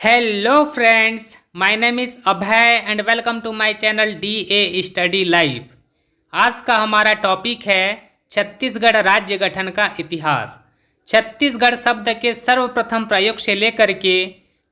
Hello friends, my name is Abhay and welcome to my channel DA Study Live। आज का हमारा topic है छत्तीसगढ़ राज्य गठन का इतिहास। छत्तीसगढ़ शब्द के सर्वप्रथम प्रयोग से लेकर के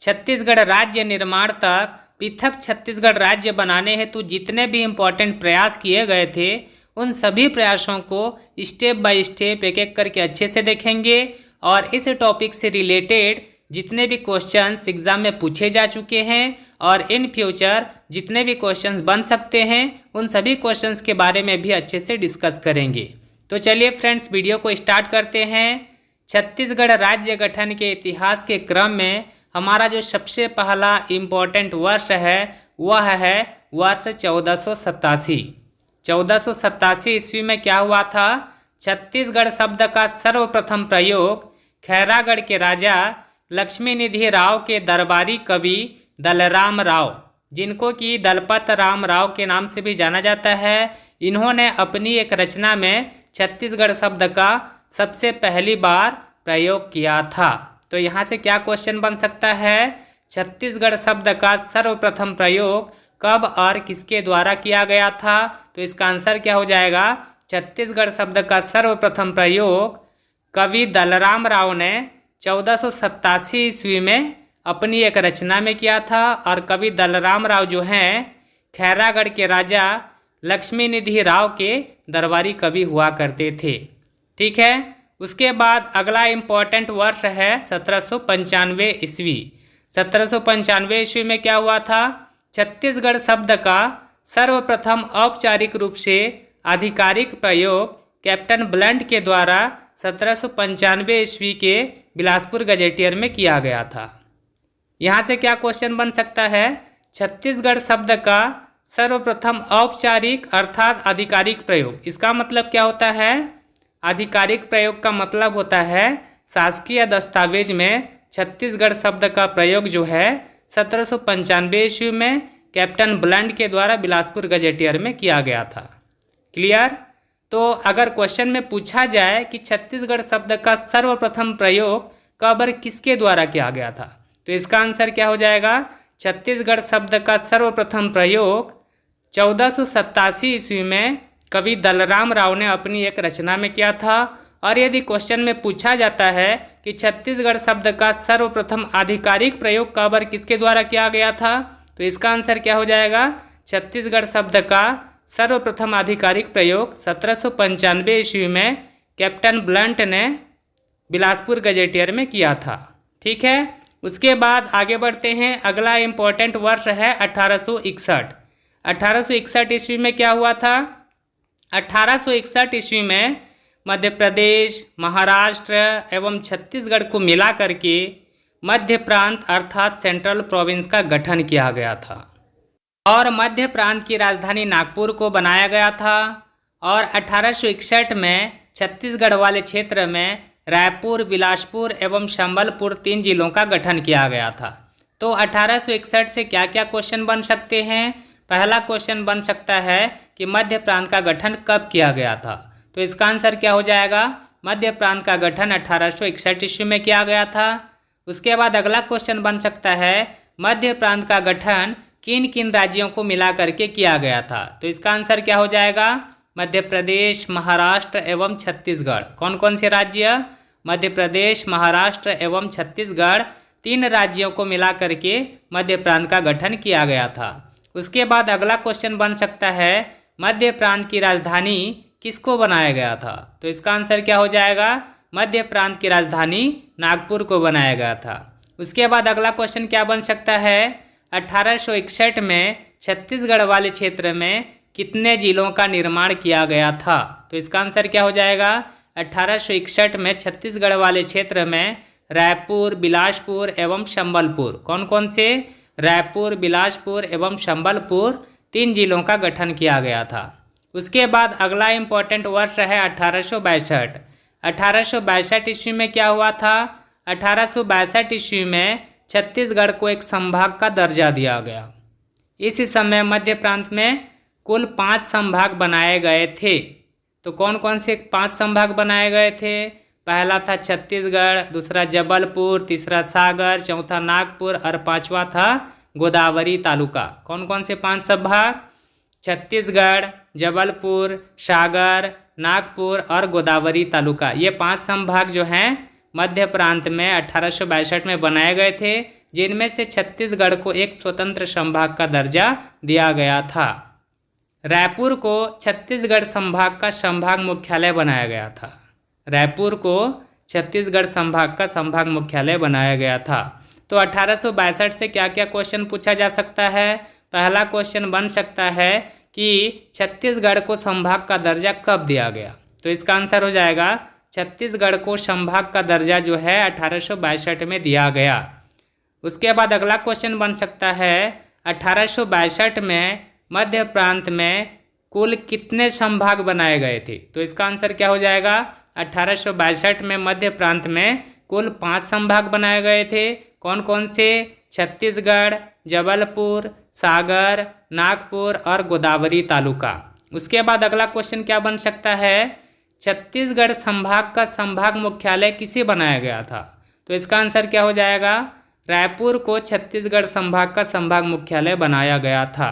छत्तीसगढ़ राज्य निर्माण तक पृथक छत्तीसगढ़ राज्य बनाने हेतु जितने भी इम्पोर्टेंट प्रयास किए गए थे उन सभी प्रयासों को स्टेप बाय स्टेप एक एक करके अच्छे से देखेंगे और इस टॉपिक से रिलेटेड जितने भी क्वेश्चंस एग्जाम में पूछे जा चुके हैं और इन फ्यूचर जितने भी क्वेश्चंस बन सकते हैं उन सभी क्वेश्चंस के बारे में भी अच्छे से डिस्कस करेंगे। तो चलिए फ्रेंड्स वीडियो को स्टार्ट करते हैं। छत्तीसगढ़ राज्य गठन के इतिहास के क्रम में हमारा जो सबसे पहला इम्पोर्टेंट वर्ष है वह है वर्ष 1487। 1487 ईस्वी में क्या हुआ था? छत्तीसगढ़ शब्द का सर्वप्रथम प्रयोग खैरागढ़ के राजा लक्ष्मी निधि राव के दरबारी कवि दलराम राव, जिनको कि दलपत राम राव के नाम से भी जाना जाता है, इन्होंने अपनी एक रचना में छत्तीसगढ़ शब्द का सबसे पहली बार प्रयोग किया था। तो यहाँ से क्या क्वेश्चन बन सकता है? छत्तीसगढ़ शब्द का सर्वप्रथम प्रयोग कब और किसके द्वारा किया गया था? तो इसका आंसर क्या हो जाएगा? छत्तीसगढ़ शब्द का सर्वप्रथम प्रयोग कवि दलराम राव ने 1487 ईस्वी में अपनी एक रचना में किया था और कवि दलराम राव जो हैं खैरागढ़ के राजा लक्ष्मी निधि राव के दरबारी कवि हुआ करते थे। ठीक है, उसके बाद अगला इम्पोर्टेंट वर्ष है 1795 ईस्वी। 1795 ईस्वी में क्या हुआ था? छत्तीसगढ़ शब्द का सर्वप्रथम औपचारिक रूप से आधिकारिक प्रयोग कैप्टन ब्लंट के द्वारा 1795 ईस्वी के बिलासपुर गजेटियर में किया गया था। यहाँ से क्या क्वेश्चन बन सकता है? छत्तीसगढ़ शब्द का सर्वप्रथम औपचारिक अर्थात आधिकारिक प्रयोग, इसका मतलब क्या होता है? आधिकारिक प्रयोग का मतलब होता है शासकीय दस्तावेज में छत्तीसगढ़ शब्द का प्रयोग जो है 1795 ईस्वी में कैप्टन ब्लंट के द्वारा बिलासपुर गजेटियर में किया गया था। क्लियर? तो अगर क्वेश्चन में पूछा जाए कि छत्तीसगढ़ शब्द का सर्वप्रथम प्रयोग कब और किसके द्वारा किया गया था, तो इसका आंसर क्या हो जाएगा? छत्तीसगढ़ शब्द का सर्वप्रथम प्रयोग 1487 ईस्वी में कवि दलराम राव ने अपनी एक रचना में किया था। और यदि क्वेश्चन में पूछा जाता है कि छत्तीसगढ़ शब्द का सर्वप्रथम आधिकारिक प्रयोग कब और किसके द्वारा किया गया था, तो इसका आंसर क्या हो जाएगा? छत्तीसगढ़ शब्द का सर्वप्रथम आधिकारिक प्रयोग 1795 ईस्वी में कैप्टन ब्लंट ने बिलासपुर गजेटियर में किया था। ठीक है, उसके बाद आगे बढ़ते हैं। अगला इम्पोर्टेंट वर्ष है 1861। 1861 ईस्वी में क्या हुआ था? 1861 ईस्वी में मध्य प्रदेश, महाराष्ट्र एवं छत्तीसगढ़ को मिला करके मध्य प्रांत अर्थात सेंट्रल प्रोविंस का गठन किया गया था और मध्य प्रांत की राजधानी नागपुर को बनाया गया था। और 1861 में छत्तीसगढ़ वाले क्षेत्र में रायपुर, बिलासपुर एवं संबलपुर 3 जिलों का गठन किया गया था। तो 1861 से क्या क्या क्वेश्चन बन सकते हैं? पहला क्वेश्चन बन सकता है कि मध्य प्रांत का गठन कब किया गया था, तो इसका आंसर क्या हो जाएगा? मध्य प्रांत का गठन 1861 ईस्वी में किया गया था। उसके बाद अगला क्वेश्चन बन सकता है मध्य प्रांत का गठन किन किन राज्यों को मिला करके किया गया था, तो इसका आंसर क्या हो जाएगा? मध्य प्रदेश, महाराष्ट्र एवं छत्तीसगढ़। कौन कौन से राज्य? मध्य प्रदेश, महाराष्ट्र एवं छत्तीसगढ़ 3 राज्यों को मिला करके मध्य प्रांत का गठन किया गया था। उसके बाद अगला क्वेश्चन बन सकता है मध्य प्रांत की राजधानी किसको बनाया गया था, तो इसका आंसर क्या हो जाएगा? मध्य प्रांत की राजधानी नागपुर को बनाया गया था। उसके बाद अगला क्वेश्चन क्या बन सकता है? 1861 में छत्तीसगढ़ वाले क्षेत्र में कितने जिलों का निर्माण किया गया था, तो इसका आंसर क्या हो जाएगा? 1861 में छत्तीसगढ़ वाले क्षेत्र में रायपुर, बिलासपुर एवं संबलपुर, कौन कौन से? रायपुर, बिलासपुर एवं संबलपुर 3 जिलों का गठन किया गया था। उसके बाद अगला इम्पोर्टेंट वर्ष है 1862। 1862 ईस्वी में क्या हुआ था? 1862 ईस्वी में छत्तीसगढ़ को एक संभाग का दर्जा दिया गया। इस समय मध्य प्रांत में कुल 5 संभाग बनाए गए थे। तो कौन कौन से 5 संभाग बनाए गए थे? पहला था छत्तीसगढ़, दूसरा जबलपुर, तीसरा सागर, चौथा नागपुर और पांचवा था गोदावरी तालुका। कौन कौन से 5 संभाग? छत्तीसगढ़, जबलपुर, सागर, नागपुर और गोदावरी तालुका। ये 5 संभाग जो हैं मध्य प्रांत में 1862 में बनाए गए थे, जिनमें से छत्तीसगढ़ को एक स्वतंत्र संभाग का दर्जा दिया गया था। रायपुर को छत्तीसगढ़ संभाग का संभाग मुख्यालय बनाया गया था। रायपुर को छत्तीसगढ़ संभाग का संभाग मुख्यालय बनाया गया था। तो 1862 से क्या क्या क्वेश्चन पूछा जा सकता है? पहला क्वेश्चन बन सकता है कि छत्तीसगढ़ को संभाग का दर्जा कब दिया गया? तो इसका आंसर हो जाएगा छत्तीसगढ़ को संभाग का दर्जा जो है 1862 में दिया गया। उसके बाद अगला क्वेश्चन बन सकता है 1862 में मध्य प्रांत में कुल कितने संभाग बनाए गए थे? तो इसका आंसर क्या हो जाएगा? 1862 में मध्य प्रांत में कुल 5 संभाग बनाए गए थे। कौन कौन से? छत्तीसगढ़, जबलपुर, सागर, नागपुर और गोदावरी तालुका। उसके बाद अगला क्वेश्चन क्या बन सकता है? छत्तीसगढ़ संभाग का संभाग मुख्यालय किसे बनाया गया था? तो इसका आंसर क्या हो जाएगा? रायपुर को छत्तीसगढ़ संभाग का संभाग मुख्यालय बनाया गया था।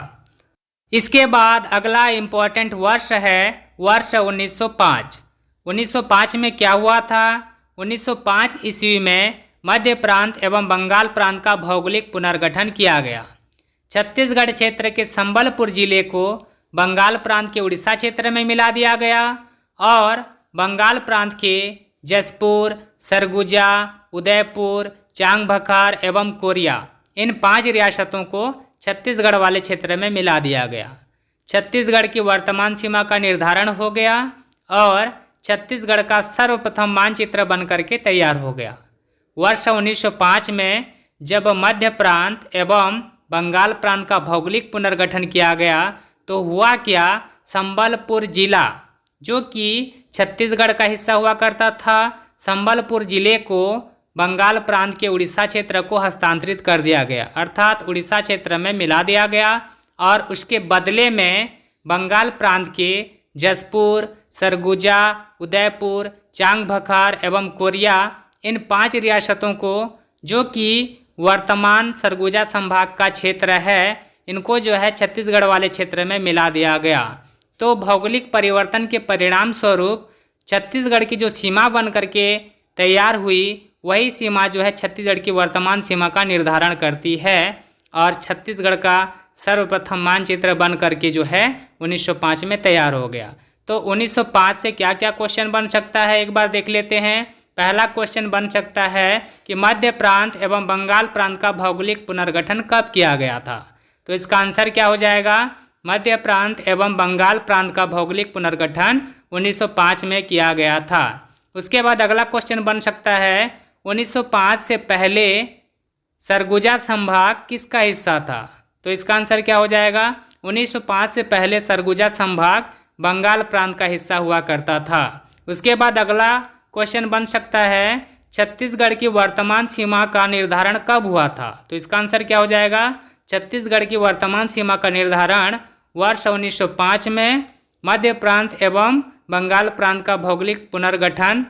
इसके बाद अगला इम्पोर्टेंट वर्ष है वर्ष 1905। 1905 में क्या हुआ था? 1905 ईस्वी में मध्य प्रांत एवं बंगाल प्रांत का भौगोलिक पुनर्गठन किया गया। छत्तीसगढ़ क्षेत्र के संबलपुर जिले को बंगाल प्रांत के उड़ीसा क्षेत्र में मिला दिया गया और बंगाल प्रांत के जसपुर, सरगुजा, उदयपुर, चांगभखार एवं कोरिया इन 5 रियासतों को छत्तीसगढ़ वाले क्षेत्र में मिला दिया गया। छत्तीसगढ़ की वर्तमान सीमा का निर्धारण हो गया और छत्तीसगढ़ का सर्वप्रथम मानचित्र बनकर के तैयार हो गया। वर्ष 1905 में जब मध्य प्रांत एवं बंगाल प्रांत का भौगोलिक पुनर्गठन किया गया तो हुआ क्या? संबलपुर जिला जो कि छत्तीसगढ़ का हिस्सा हुआ करता था, संबलपुर जिले को बंगाल प्रांत के उड़ीसा क्षेत्र को हस्तांतरित कर दिया गया, अर्थात उड़ीसा क्षेत्र में मिला दिया गया और उसके बदले में बंगाल प्रांत के जसपुर, सरगुजा, उदयपुर, चांगभखार एवं कोरिया इन 5 रियासतों को जो कि वर्तमान सरगुजा संभाग का क्षेत्र है, इनको जो है छत्तीसगढ़ वाले क्षेत्र में मिला दिया गया। तो भौगोलिक परिवर्तन के परिणाम स्वरूप छत्तीसगढ़ की जो सीमा बन करके तैयार हुई वही सीमा जो है छत्तीसगढ़ की वर्तमान सीमा का निर्धारण करती है और छत्तीसगढ़ का सर्वप्रथम मानचित्र बन करके जो है 1905 में तैयार हो गया। तो 1905 से क्या क्या क्वेश्चन बन सकता है एक बार देख लेते हैं। पहला क्वेश्चन बन सकता है कि मध्य प्रांत एवं बंगाल प्रांत का भौगोलिक पुनर्गठन कब किया गया था? तो इसका आंसर क्या हो जाएगा? मध्य प्रांत एवं बंगाल प्रांत का भौगोलिक पुनर्गठन 1905 में किया गया था। उसके बाद अगला क्वेश्चन बन सकता है 1905 से पहले सरगुजा संभाग किसका हिस्सा था? तो इसका आंसर क्या हो जाएगा? 1905 से पहले सरगुजा संभाग बंगाल प्रांत का हिस्सा हुआ करता था। उसके बाद अगला क्वेश्चन बन सकता है छत्तीसगढ़ की वर्तमान सीमा का निर्धारण कब हुआ था? तो इसका आंसर क्या हो जाएगा? छत्तीसगढ़ की वर्तमान सीमा का निर्धारण वर्ष 1905 में मध्य प्रांत एवं बंगाल प्रांत का भौगोलिक पुनर्गठन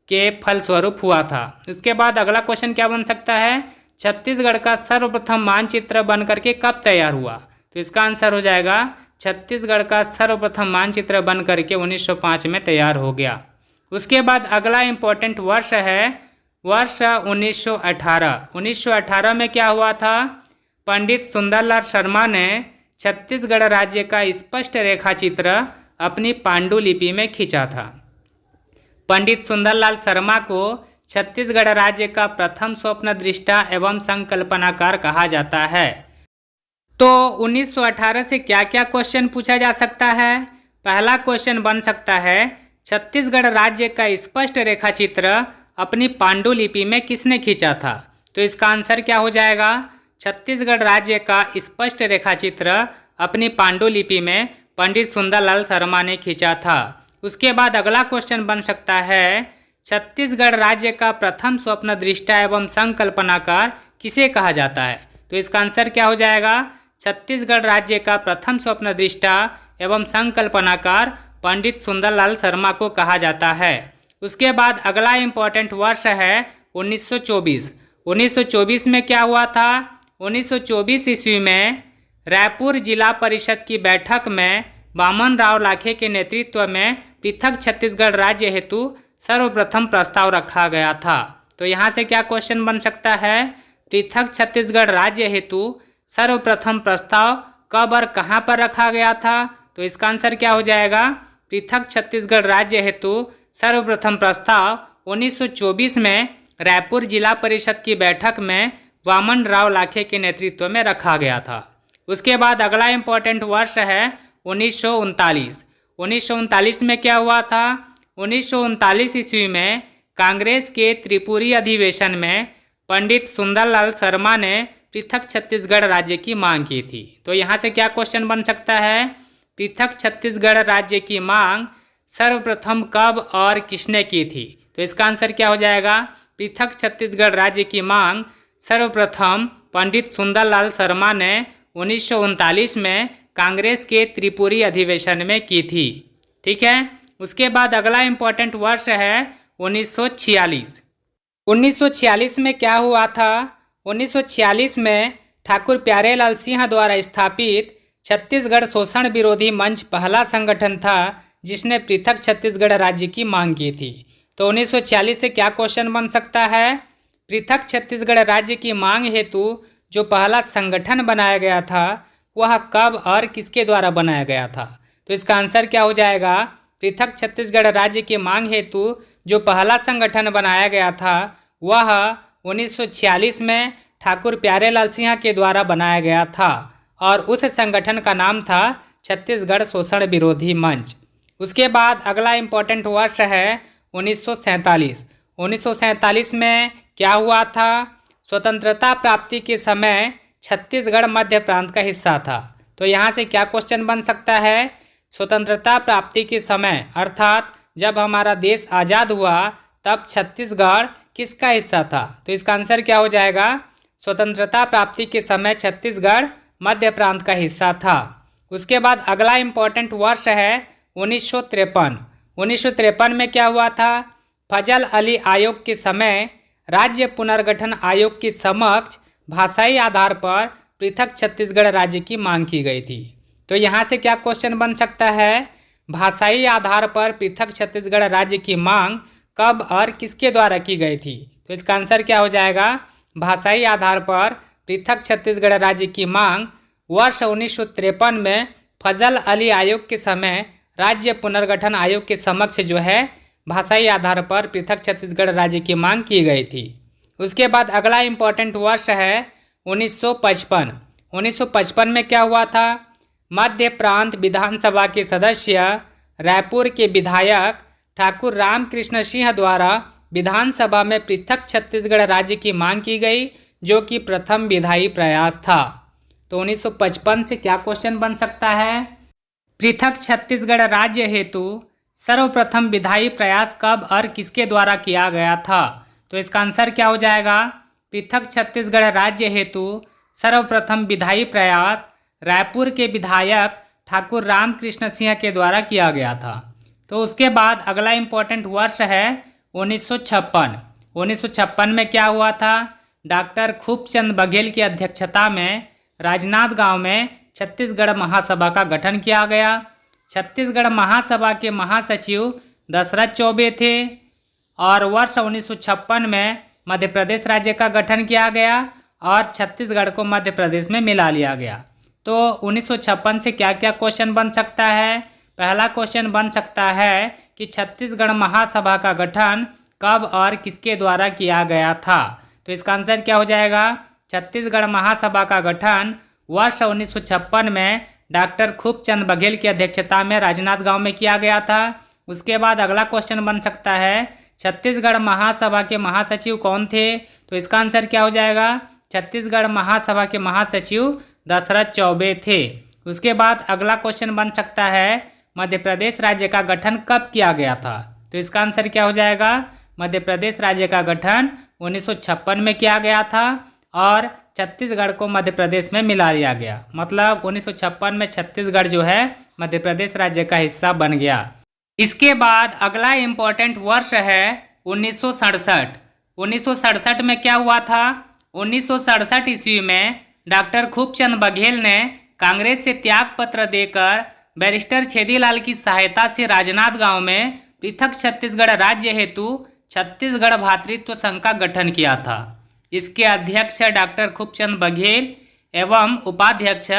के फलस्वरूप हुआ था। उसके बाद अगला क्वेश्चन क्या बन सकता है? छत्तीसगढ़ का सर्वप्रथम मानचित्र बन करके कब तैयार हुआ? तो इसका आंसर हो जाएगा छत्तीसगढ़ का सर्वप्रथम मानचित्र बन करके 1905 में तैयार हो गया। उसके बाद अगला इम्पोर्टेंट वर्ष है वर्ष 1918। 1918 में क्या हुआ था? पंडित सुंदरलाल शर्मा ने छत्तीसगढ़ राज्य का स्पष्ट रेखाचित्र अपनी पांडुलिपि में खींचा था। पंडित सुंदरलाल शर्मा को छत्तीसगढ़ राज्य का प्रथम स्वप्नदृष्टा एवं संकल्पनाकार कहा जाता है। तो 1918 से क्या क्या क्वेश्चन पूछा जा सकता है? पहला क्वेश्चन बन सकता है छत्तीसगढ़ राज्य का स्पष्ट रेखाचित्र अपनी पांडुलिपि में किसने खींचा था? तो इसका आंसर क्या हो जाएगा? छत्तीसगढ़ राज्य का स्पष्ट रेखाचित्र अपनी पांडुलिपि में पंडित सुंदरलाल शर्मा ने खींचा था। उसके बाद अगला क्वेश्चन बन सकता है छत्तीसगढ़ राज्य का प्रथम स्वप्नदृष्टा एवं संकल्पनाकार किसे कहा जाता है? तो इसका आंसर क्या हो जाएगा? छत्तीसगढ़ राज्य का प्रथम स्वप्नदृष्टा एवं संकल्पनाकार पंडित सुंदरलाल शर्मा को कहा जाता है। उसके बाद अगला इम्पोर्टेंट वर्ष है 1924। 1924 में क्या हुआ था? 1924 ईस्वी में रायपुर जिला परिषद की बैठक में वामन राव लाखे के नेतृत्व में पृथक छत्तीसगढ़ राज्य हेतु सर्वप्रथम प्रस्ताव रखा गया था। तो यहाँ से क्या क्वेश्चन बन सकता है? पृथक छत्तीसगढ़ राज्य हेतु सर्वप्रथम प्रस्ताव कब और कहाँ पर रखा गया था? तो इसका आंसर क्या हो जाएगा? पृथक छत्तीसगढ़ राज्य हेतु सर्वप्रथम प्रस्ताव 1924 में रायपुर जिला परिषद की बैठक में वामन राव लाखे के नेतृत्व में रखा गया था। उसके बाद अगला इम्पोर्टेंट वर्ष है 1939। 1939 में क्या हुआ था? 1939 ईस्वी में कांग्रेस के त्रिपुरी अधिवेशन में पंडित सुंदरलाल शर्मा ने पृथक छत्तीसगढ़ राज्य की मांग की थी। तो यहाँ से क्या क्वेश्चन बन सकता है? पृथक छत्तीसगढ़ राज्य की मांग सर्वप्रथम कब और किसने की थी? तो इसका आंसर क्या हो जाएगा? पृथक छत्तीसगढ़ राज्य की मांग सर्वप्रथम पंडित सुंदरलाल शर्मा ने 1939 में कांग्रेस के त्रिपुरी अधिवेशन में की थी। ठीक है। उसके बाद अगला इम्पोर्टेंट वर्ष है 1946। 1946 में क्या हुआ था? 1946 में ठाकुर प्यारेलाल सिंह द्वारा स्थापित छत्तीसगढ़ शोषण विरोधी मंच पहला संगठन था जिसने पृथक छत्तीसगढ़ राज्य की मांग की थी। तो 1946 से क्या क्वेश्चन बन सकता है? पृथक छत्तीसगढ़ राज्य की मांग हेतु जो पहला संगठन बनाया गया था वह कब और किसके द्वारा बनाया गया था? तो इसका आंसर क्या हो जाएगा? पृथक छत्तीसगढ़ राज्य की मांग हेतु जो पहला संगठन बनाया गया था वह 1946 में ठाकुर प्यारेलाल सिंह के द्वारा बनाया गया था और उस संगठन का नाम था छत्तीसगढ़ शोषण विरोधी मंच। उसके बाद अगला इम्पोर्टेंट वर्ष है 1947। 1947 में क्या हुआ था? स्वतंत्रता प्राप्ति के समय छत्तीसगढ़ मध्य प्रांत का हिस्सा था। तो यहाँ से क्या क्वेश्चन बन सकता है? स्वतंत्रता प्राप्ति के समय अर्थात जब हमारा देश आज़ाद हुआ तब छत्तीसगढ़ किसका हिस्सा था? तो इसका आंसर क्या हो जाएगा? स्वतंत्रता प्राप्ति के समय छत्तीसगढ़ मध्य प्रांत का हिस्सा था। उसके बाद अगला इम्पोर्टेंट वर्ष है 1953। 1953 में क्या हुआ था? फजल अली आयोग के समय राज्य पुनर्गठन आयोग के समक्ष भाषाई आधार पर पृथक छत्तीसगढ़ राज्य की मांग की गई थी। तो यहाँ से क्या क्वेश्चन बन सकता है? भाषाई आधार पर पृथक छत्तीसगढ़ राज्य की मांग कब और किसके द्वारा की गई थी? तो इसका आंसर क्या हो जाएगा? भाषाई आधार पर पृथक छत्तीसगढ़ राज्य की मांग वर्ष 1953 में फजल अली आयोग के समय राज्य पुनर्गठन आयोग के समक्ष जो है भाषाई आधार पर पृथक छत्तीसगढ़ राज्य की मांग की गई थी। उसके बाद अगला इम्पोर्टेंट वर्ष है 1955। 1955 में क्या हुआ था? मध्य प्रांत विधानसभा के सदस्य रायपुर के विधायक ठाकुर रामकृष्ण सिंह द्वारा विधानसभा में पृथक छत्तीसगढ़ राज्य की मांग की गई जो कि प्रथम विधायी प्रयास था। तो 1955 से क्या क्वेश्चन बन सकता है? पृथक छत्तीसगढ़ राज्य हेतु सर्वप्रथम विधायी प्रयास कब और किसके द्वारा किया गया था? तो इसका आंसर क्या हो जाएगा? पृथक छत्तीसगढ़ राज्य हेतु सर्वप्रथम विधायी प्रयास रायपुर के विधायक ठाकुर रामकृष्ण सिंह के द्वारा किया गया था। तो उसके बाद अगला इम्पोर्टेंट वर्ष है 1956। 1956 में क्या हुआ था? डॉक्टर खूबचंद बघेल की अध्यक्षता में राजनांदगांव गांव में छत्तीसगढ़ महासभा का गठन किया गया। छत्तीसगढ़ महासभा के महासचिव दशरथ चौबे थे और वर्ष 1956 में मध्य प्रदेश राज्य का गठन किया गया और छत्तीसगढ़ को मध्य प्रदेश में मिला लिया गया। तो 1956 से क्या क्या क्वेश्चन बन सकता है? पहला क्वेश्चन बन सकता है कि छत्तीसगढ़ महासभा का गठन कब और किसके द्वारा किया गया था? तो इसका आंसर क्या हो जाएगा? छत्तीसगढ़ महासभा का गठन वर्ष 1956 में डॉक्टर खूबचंद बघेल की अध्यक्षता में राजनांदगांव गांव में किया गया था। उसके बाद अगला क्वेश्चन बन सकता है छत्तीसगढ़ महासभा के महासचिव कौन थे? तो इसका आंसर क्या हो जाएगा? छत्तीसगढ़ महासभा के महासचिव दशरथ चौबे थे। उसके बाद अगला क्वेश्चन बन सकता है मध्य प्रदेश राज्य का गठन कब किया गया था? तो इसका आंसर क्या हो जाएगा? मध्य प्रदेश राज्य का गठन 1956 में किया गया था और छत्तीसगढ़ को मध्य प्रदेश में मिला लिया गया। मतलब 1956 में छत्तीसगढ़ जो है मध्य प्रदेश राज्य का हिस्सा बन गया। इसके बाद अगला इम्पोर्टेंट वर्ष है 1967। 1967 में क्या हुआ था? 1967 ईस्वी में डॉक्टर खूबचंद बघेल ने कांग्रेस से त्याग पत्र देकर बैरिस्टर छेदीलाल की सहायता से राजनांदगांव में पृथक छत्तीसगढ़ राज्य हेतु छत्तीसगढ़ भातृत्व संघ का गठन किया था। इसके अध्यक्ष डॉक्टर खूबचंद बघेल एवं उपाध्यक्ष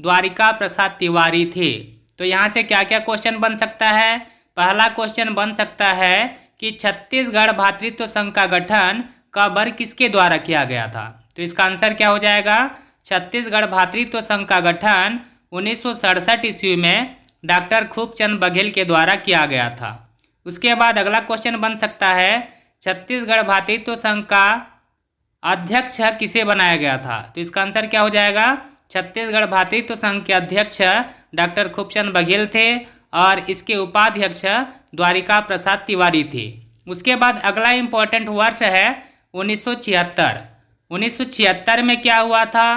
द्वारिका प्रसाद तिवारी थे। तो यहाँ से क्या क्या क्वेश्चन बन सकता है? पहला क्वेश्चन बन सकता है कि छत्तीसगढ़ भातृत्व संघ का गठन कब और किसके द्वारा किया गया था? तो इसका आंसर क्या हो जाएगा? छत्तीसगढ़ भातृत्व संघ का गठन 1967 ईस्वी में डॉक्टर खूबचंद बघेल के द्वारा किया गया था। उसके बाद अगला क्वेश्चन बन सकता है छत्तीसगढ़ भातृत्व संघ का अध्यक्ष किसे बनाया गया था? तो इसका आंसर क्या हो जाएगा? छत्तीसगढ़ भातृत्व संघ के अध्यक्ष डॉक्टर खूबचंद बघेल थे और इसके उपाध्यक्ष द्वारिका प्रसाद तिवारी थे। उसके बाद अगला इम्पोर्टेंट वर्ष है 1976। 1976 में क्या हुआ था?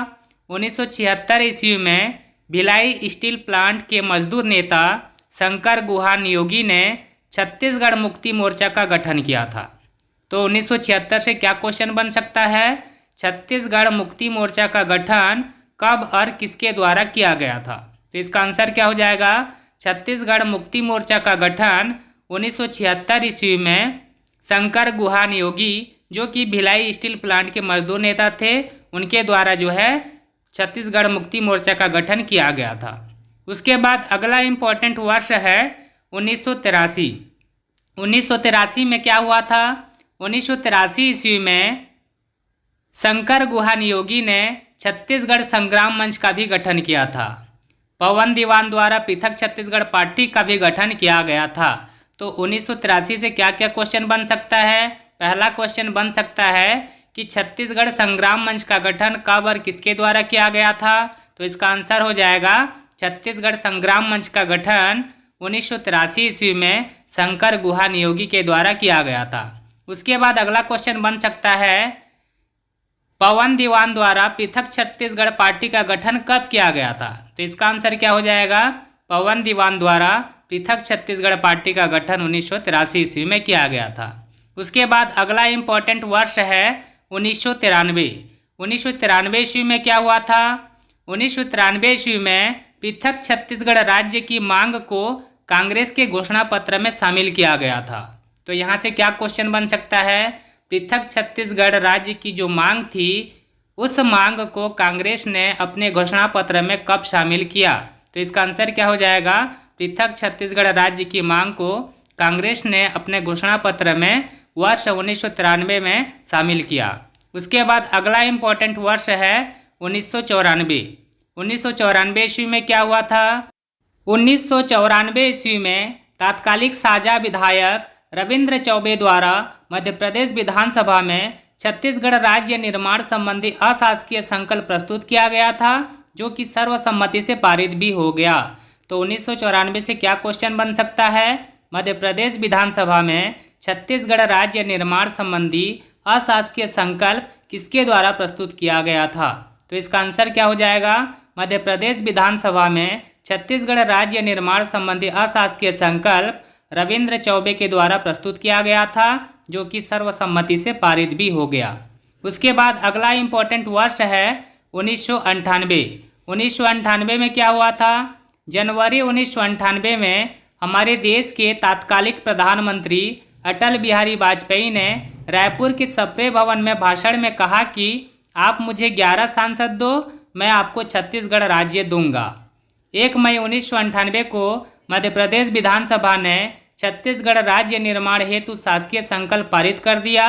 1976 ईस्वी में भिलाई स्टील प्लांट के मजदूर नेता शंकर गुहा नियोगी ने छत्तीसगढ़ मुक्ति मोर्चा का गठन किया था। तो 1976 से क्या क्वेश्चन बन सकता है? छत्तीसगढ़ मुक्ति मोर्चा का गठन कब और किसके द्वारा किया गया था? तो इसका आंसर क्या हो जाएगा? छत्तीसगढ़ मुक्ति मोर्चा का गठन 1976 ईस्वी में शंकर गुहा नियोगी जो कि भिलाई स्टील प्लांट के मजदूर नेता थे उनके द्वारा जो है छत्तीसगढ़ मुक्ति मोर्चा का गठन किया गया था। उसके बाद अगला इम्पोर्टेंट वर्ष है 1983। 1983 में क्या हुआ था? 1983 ईस्वी में शंकर गुहा नियोगी ने छत्तीसगढ़ संग्राम मंच का भी गठन किया था। पवन दीवान द्वारा पृथक छत्तीसगढ़ पार्टी का भी गठन किया गया था। तो 1983 से क्या क्या क्वेश्चन बन सकता है? पहला क्वेश्चन बन सकता है कि छत्तीसगढ़ संग्राम मंच का गठन कब और किसके द्वारा किया गया था? तो इसका आंसर हो जाएगा छत्तीसगढ़ संग्राम मंच का गठन 1983 ईस्वी में शंकर गुहा नियोगी के द्वारा किया गया था। उसके बाद अगला क्वेश्चन बन सकता है पवन दीवान द्वारा पृथक छत्तीसगढ़ पार्टी का गठन कब किया गया था? तो इसका आंसर क्या हो जाएगा? पवन दीवान द्वारा पृथक छत्तीसगढ़ पार्टी का गठन 1983 ईस्वी में किया गया था। उसके बाद अगला इम्पोर्टेंट वर्ष है 1993। 1993 ईस्वी में क्या हुआ था? 1993 ईस्वी में पृथक छत्तीसगढ़ राज्य की मांग को कांग्रेस के घोषणा पत्र में शामिल किया गया था। तो यहाँ से क्या क्वेश्चन बन सकता है? पृथक छत्तीसगढ़ राज्य की जो मांग थी उस मांग को कांग्रेस ने अपने घोषणा पत्र में कब शामिल किया? तो इसका आंसर क्या हो जाएगा? पृथक छत्तीसगढ़ राज्य की मांग को कांग्रेस ने अपने घोषणा पत्र में वर्ष 1993 में शामिल किया। उसके बाद अगला इम्पोर्टेंट वर्ष है 1994। 1994 ईस्वी में क्या हुआ था? 1994 ईस्वी में तात्कालिक साझा विधायक रविंद्र चौबे द्वारा मध्य प्रदेश विधानसभा में छत्तीसगढ़ राज्य निर्माण संबंधी अशासकीय संकल्प प्रस्तुत किया गया था जो कि सर्वसम्मति से पारित भी हो गया। तो 1994 से क्या क्वेश्चन बन सकता है? मध्य प्रदेश विधानसभा में छत्तीसगढ़ राज्य निर्माण संबंधी अशासकीय संकल्प किसके द्वारा प्रस्तुत किया गया था? तो इसका आंसर क्या हो जाएगा? मध्य प्रदेश विधानसभा में छत्तीसगढ़ राज्य निर्माण संबंधी अशासकीय संकल्प रविंद्र चौबे के द्वारा प्रस्तुत किया गया था जो कि सर्वसम्मति से पारित भी हो गया। उसके बाद अगला इम्पोर्टेंट वर्ष है 1998। 1998 में क्या हुआ था? जनवरी 1998 में हमारे देश के तात्कालिक प्रधानमंत्री अटल बिहारी वाजपेयी ने रायपुर के सप्रे भवन में भाषण में कहा कि आप मुझे 11 सांसद दो, मैं आपको छत्तीसगढ़ राज्य दूंगा। 1 मई 1998 को मध्य प्रदेश विधानसभा ने छत्तीसगढ़ राज्य निर्माण हेतु शासकीय संकल्प पारित कर दिया।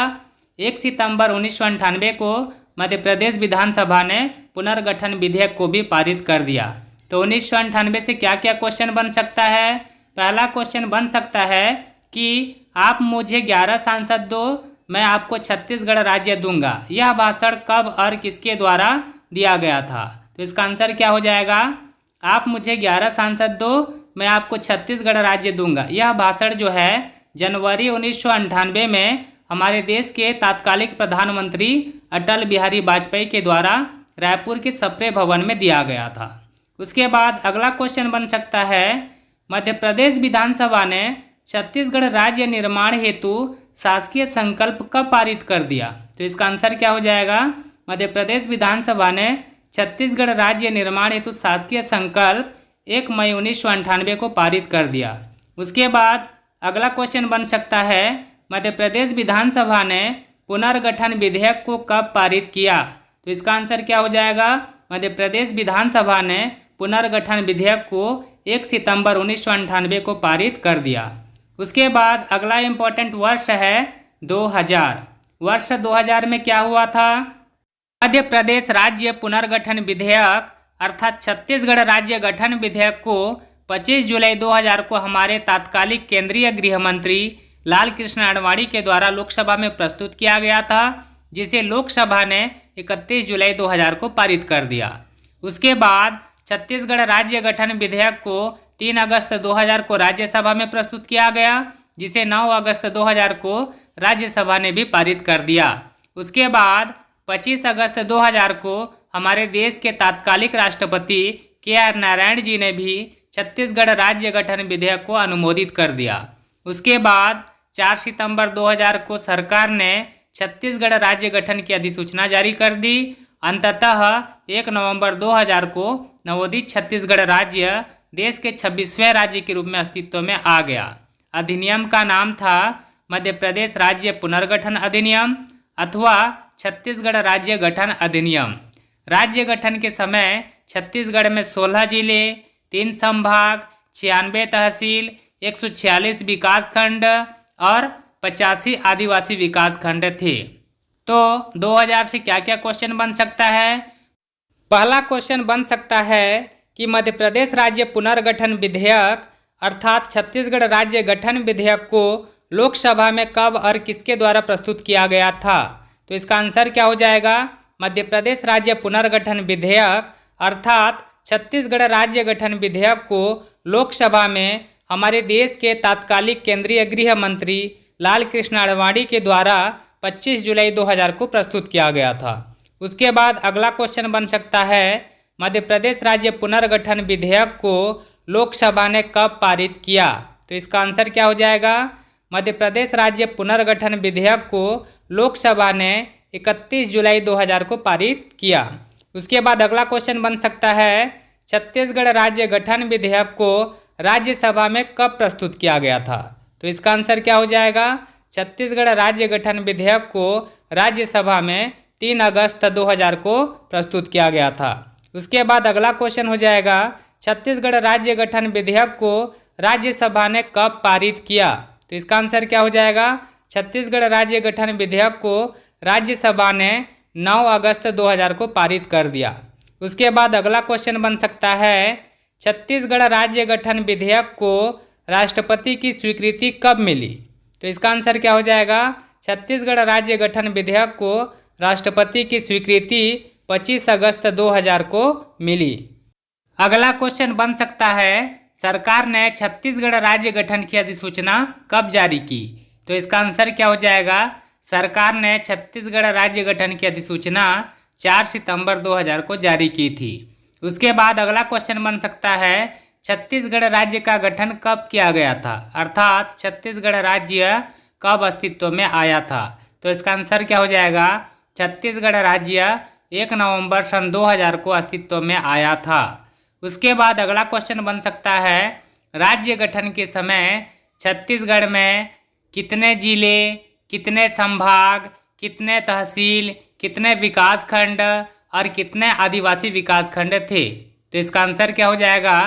1 सितंबर 1998 को मध्य प्रदेश विधानसभा ने पुनर्गठन विधेयक को भी पारित कर दिया। तो 1998 से क्या क्या क्वेश्चन बन सकता है? पहला क्वेश्चन बन सकता है कि आप मुझे 11 सांसद दो, मैं आपको छत्तीसगढ़ राज्य दूंगा। यह भाषण कब और किसके द्वारा दिया गया था? तो इसका आंसर क्या हो जाएगा? आप मुझे 11 सांसद दो, मैं आपको छत्तीसगढ़ राज्य दूंगा। यह भाषण जो है जनवरी 1998 में हमारे देश के तात्कालिक प्रधानमंत्री अटल बिहारी वाजपेयी के द्वारा रायपुर के सप्रे भवन में दिया गया था। उसके बाद अगला क्वेश्चन बन सकता है मध्य प्रदेश विधानसभा ने छत्तीसगढ़ राज्य निर्माण हेतु शासकीय संकल्प कब पारित कर दिया? तो इसका आंसर क्या हो जाएगा? मध्य प्रदेश विधानसभा ने छत्तीसगढ़ राज्य निर्माण हेतु शासकीय संकल्प 1 मई 1998 को पारित कर दिया। उसके बाद अगला क्वेश्चन बन सकता है, मध्य प्रदेश विधानसभा ने पुनर्गठन विधेयक को कब पारित किया? तो इसका आंसर क्या हो जाएगा? मध्य प्रदेश विधानसभा ने पुनर्गठन विधेयक को 1 सितंबर 1998 को पारित कर दिया। उसके बाद अगला इम्पोर्टेंट वर्ष है 2000। वर्ष 2000 में क्या हुआ था? मध्य प्रदेश राज्य पुनर्गठन विधेयक अर्थात छत्तीसगढ़ राज्य गठन विधेयक को 25 जुलाई 2000 को हमारे तात्कालिक केंद्रीय गृह मंत्री लाल कृष्ण आडवाणी के द्वारा लोकसभा में प्रस्तुत किया गया था, जिसे लोकसभा ने 31 जुलाई 2000 को पारित कर दिया। उसके बाद छत्तीसगढ़ राज्य गठन विधेयक को 3 अगस्त 2000 को राज्यसभा में प्रस्तुत किया गया, जिसे 9 अगस्त 2000 को राज्यसभा ने भी पारित कर दिया। उसके बाद 25 अगस्त 2000 को हमारे देश के तात्कालिक राष्ट्रपति KR नारायण जी ने भी छत्तीसगढ़ राज्य गठन विधेयक को अनुमोदित कर दिया। उसके बाद 4 सितंबर 2000 को सरकार ने छत्तीसगढ़ राज्य गठन की अधिसूचना जारी कर दी। अंततः 1 नवंबर 2000 को नवोदित छत्तीसगढ़ राज्य देश के 26वें राज्य के रूप में अस्तित्व में आ गया। अधिनियम का नाम था मध्य प्रदेश राज्य पुनर्गठन अधिनियम अथवा छत्तीसगढ़ राज्य गठन अधिनियम। राज्य गठन के समय छत्तीसगढ़ में 16 जिले, 3 संभाग, 96 तहसील, 146 विकास खंड और 85 आदिवासी विकास खंड थे। तो 2000 से क्या क्या क्वेश्चन बन सकता है? पहला क्वेश्चन बन सकता है कि मध्य प्रदेश राज्य पुनर्गठन विधेयक अर्थात छत्तीसगढ़ राज्य गठन विधेयक को लोकसभा में कब और किसके द्वारा प्रस्तुत किया गया था? तो इसका आंसर क्या हो जाएगा? मध्य प्रदेश राज्य पुनर्गठन विधेयक अर्थात छत्तीसगढ़ राज्य गठन विधेयक को लोकसभा में हमारे देश के तात्कालिक केंद्रीय गृह मंत्री लाल कृष्ण आडवाणी के द्वारा 25 जुलाई 2000 को प्रस्तुत किया गया था। उसके बाद अगला क्वेश्चन बन सकता है, मध्य प्रदेश राज्य पुनर्गठन विधेयक को लोकसभा ने कब पारित किया? तो इसका आंसर क्या हो जाएगा? मध्य प्रदेश राज्य पुनर्गठन विधेयक को लोकसभा ने 31 जुलाई 2000 को पारित किया। उसके बाद अगला क्वेश्चन बन सकता है, छत्तीसगढ़ राज्य गठन विधेयक को राज्यसभा में कब प्रस्तुत किया गया था? तो इसका आंसर क्या हो जाएगा? छत्तीसगढ़ राज्य गठन विधेयक को राज्यसभा में 3 अगस्त 2000 को प्रस्तुत किया गया था। उसके बाद अगला क्वेश्चन हो जाएगा, छत्तीसगढ़ राज्य गठन विधेयक को राज्यसभा ने कब पारित किया? तो इसका आंसर क्या हो जाएगा? छत्तीसगढ़ राज्य गठन विधेयक को राज्यसभा ने 9 अगस्त 2000 को पारित कर दिया। उसके बाद अगला क्वेश्चन बन सकता है, छत्तीसगढ़ राज्य गठन विधेयक को राष्ट्रपति की स्वीकृति कब मिली? तो इसका आंसर क्या हो जाएगा? छत्तीसगढ़ राज्य गठन विधेयक को राष्ट्रपति की स्वीकृति 25 अगस्त 2000 को मिली। अगला क्वेश्चन बन सकता है, सरकार ने छत्तीसगढ़ राज्य गठन की अधिसूचना कब जारी की? तो इसका आंसर क्या हो जाएगा? सरकार ने छत्तीसगढ़ राज्य गठन की अधिसूचना 4 सितंबर 2000 को जारी की थी। उसके बाद अगला क्वेश्चन बन सकता है, छत्तीसगढ़ राज्य का गठन कब किया गया था? अर्थात छत्तीसगढ़ राज्य कब अस्तित्व में आया था? तो इसका आंसर क्या हो जाएगा? छत्तीसगढ़ राज्य 1 नवंबर सन 2000 को अस्तित्व में आया था। उसके बाद अगला क्वेश्चन बन सकता है, राज्य गठन के समय छत्तीसगढ़ में कितने जिले, कितने संभाग, कितने तहसील, कितने विकास खंड और कितने आदिवासी विकास खंड थे? तो इसका आंसर क्या हो जाएगा?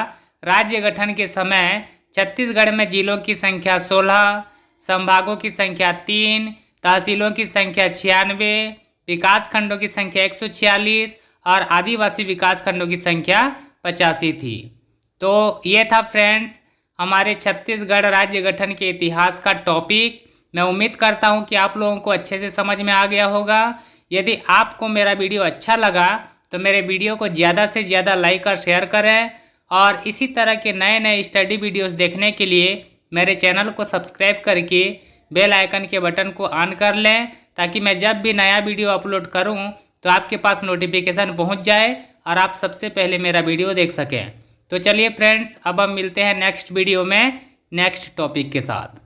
राज्य गठन के समय छत्तीसगढ़ में जिलों की संख्या 16, संभागों की संख्या 3, तहसीलों की संख्या 96, विकास खंडों की संख्या 146 और आदिवासी विकास खंडों की संख्या 85 थी। तो ये था फ्रेंड्स हमारे छत्तीसगढ़ राज्य गठन के इतिहास का टॉपिक। मैं उम्मीद करता हूँ कि आप लोगों को अच्छे से समझ में आ गया होगा। यदि आपको मेरा वीडियो अच्छा लगा तो मेरे वीडियो को ज़्यादा से ज़्यादा लाइक और शेयर करें और इसी तरह के नए नए स्टडी वीडियोस देखने के लिए मेरे चैनल को सब्सक्राइब करके बेल आइकन के बटन को ऑन कर लें, ताकि मैं जब भी नया वीडियो अपलोड करूं तो आपके पास नोटिफिकेशन पहुंच जाए और आप सबसे पहले मेरा वीडियो देख सकें। तो चलिए फ्रेंड्स, अब हम मिलते हैं नेक्स्ट वीडियो में। नेक्स्ट टॉपिक के साथ।